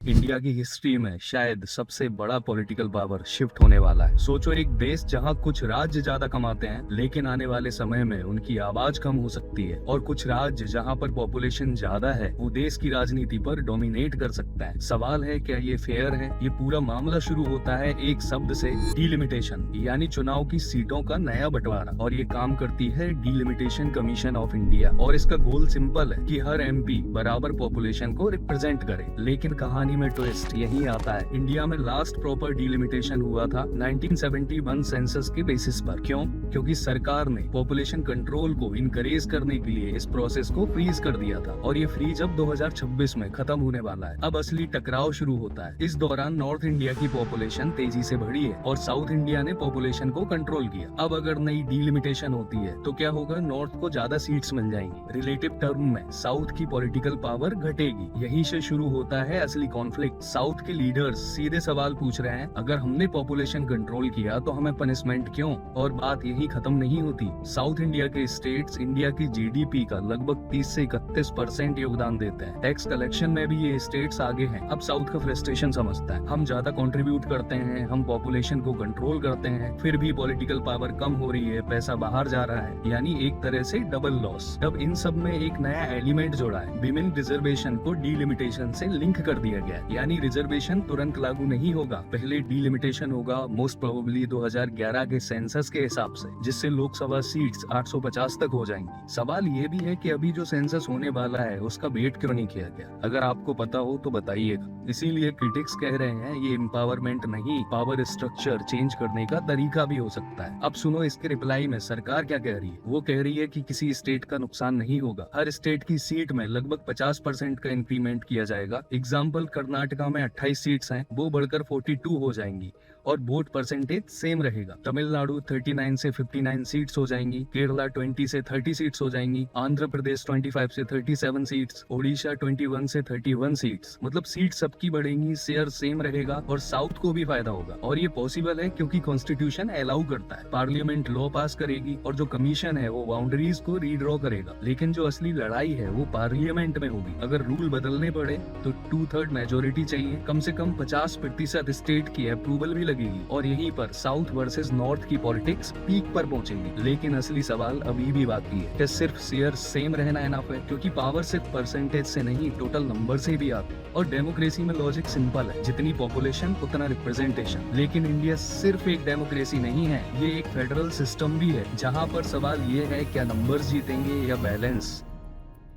India की history में शायद सबसे बड़ा पॉलिटिकल पावर शिफ्ट होने वाला है। सोचो, एक देश जहां कुछ राज्य ज्यादा कमाते हैं लेकिन आने वाले समय में उनकी आवाज कम हो सकती है, और कुछ राज्य जहां पर पॉपुलेशन ज्यादा है वो देश की राजनीति पर डोमिनेट कर सकता है। सवाल है, क्या ये फेयर है? ये पूरा मामला शुरू होता है एक शब्द से, डिलिमिटेशन, यानी चुनाव की सीटों का नया बंटवारा। और ये काम करती है डिलिमिटेशन कमीशन ऑफ इंडिया, और इसका गोल सिंपल है कि हर एमपी बराबर पॉपुलेशन को रिप्रेजेंट करे। लेकिन कहानी में ट्विस्ट यही आता है। इंडिया में लास्ट प्रॉपर डिलिमिटेशन हुआ था 1971 सेंसस के बेसिस पर। क्यों? क्योंकि सरकार ने पॉपुलेशन कंट्रोल को इनकरेज करने के लिए इस प्रोसेस को फ्रीज कर दिया था, और ये फ्रीज अब 2026 में खत्म होने वाला है। अब असली टकराव शुरू होता है। इस दौरान नॉर्थ इंडिया की पॉपुलेशन तेजी से बढ़ी है और साउथ इंडिया ने पॉपुलेशन को कंट्रोल किया। अब अगर नई डिलिमिटेशन होती है तो क्या होगा? नॉर्थ को ज्यादा सीट्स मिल जाएंगी। रिलेटिव टर्म में साउथ की पॉलिटिकल पावर घटेगी। यहीं से शुरू होता है असली कॉन्फ्लिक्ट। साउथ के लीडर्स सीधे सवाल पूछ रहे हैं, अगर हमने पॉपुलेशन कंट्रोल किया तो हमें पनिशमेंट क्यों? और बात यही खत्म नहीं होती। साउथ इंडिया के स्टेट्स इंडिया की जीडीपी का लगभग 30 से 31% योगदान देते हैं। टैक्स कलेक्शन में भी ये स्टेट्स आगे हैं। अब साउथ का फ्रस्ट्रेशन समझता है, हम ज्यादा कंट्रीब्यूट करते हैं, हम पॉपुलेशन को कंट्रोल करते हैं, फिर भी पॉलिटिकल पावर कम हो रही है, पैसा बाहर जा रहा है, यानी एक तरह से डबल लॉस। अब इन सब में एक नया एलिमेंट जोड़ा है, विमेन रिजर्वेशन को डिलिमिटेशन से लिंक कर दिया गया, यानी रिजर्वेशन तुरंत लागू नहीं होगा। पहले डिलिमिटेशन होगा मोस्ट प्रोबेबली 2011 के सेंसस के हिसाब से, जिससे लोकसभा सीट्स 850 तक हो जाएंगी। सवाल ये भी है कि अभी जो सेंसस होने वाला है उसका वेट क्यों नहीं किया गया? अगर आपको पता हो तो बताइएगा। इसीलिए क्रिटिक्स कह रहे हैं ये एम्पावरमेंट नहीं, पावर स्ट्रक्चर चेंज करने का तरीका भी हो सकता है। अब सुनो इसके रिप्लाई में सरकार क्या कह रही है। वो कह रही है कि किसी स्टेट का नुकसान नहीं होगा, हर स्टेट की सीट में लगभग 50% का इंक्रीमेंट किया जाएगा। एग्जाम्पल, कर्नाटका में 28 सीट्स हैं, वो बढ़कर 42 हो जाएंगी और वोट परसेंटेज सेम रहेगा। तमिलनाडु 39 से 59 सीट्स हो जाएंगी, केरला 20 से 30 सीट्स हो जाएंगी, आंध्र प्रदेश 25 से 37 सीट्स, ओडिशा 21 से 31 सीट्स। मतलब सीट सबकी बढ़ेंगी, शेयर सेम रहेगा और साउथ को भी फायदा होगा। और ये पॉसिबल है क्योंकि कॉन्स्टिट्यूशन अलाउ करता है। पार्लियामेंट लॉ पास करेगी और जो कमीशन है वो बाउंड्रीज को रीड्रॉ करेगा। लेकिन जो असली लड़ाई है वो पार्लियामेंट में होगी। अगर रूल बदलने पड़े तो 2/3 मेजोरिटी चाहिए, कम से कम 50% स्टेट की अप्रूवल भी लगेगी, और यहीं पर साउथ वर्सेस नॉर्थ की पॉलिटिक्स पीक पर पहुंचेगी। लेकिन असली सवाल अभी भी बाकी है, क्या सिर्फ शेयर सेम रहना इनफ है? क्योंकि पावर सिर्फ परसेंटेज से नहीं, टोटल नंबर से भी आती है। और डेमोक्रेसी में लॉजिक सिंपल है, जितनी पॉपुलेशन उतना रिप्रेजेंटेशन। लेकिन इंडिया सिर्फ एक डेमोक्रेसी नहीं है, ये एक फेडरल सिस्टम भी है, जहाँ पर सवाल ये है क्या नंबर्स जीतेंगे या बैलेंस।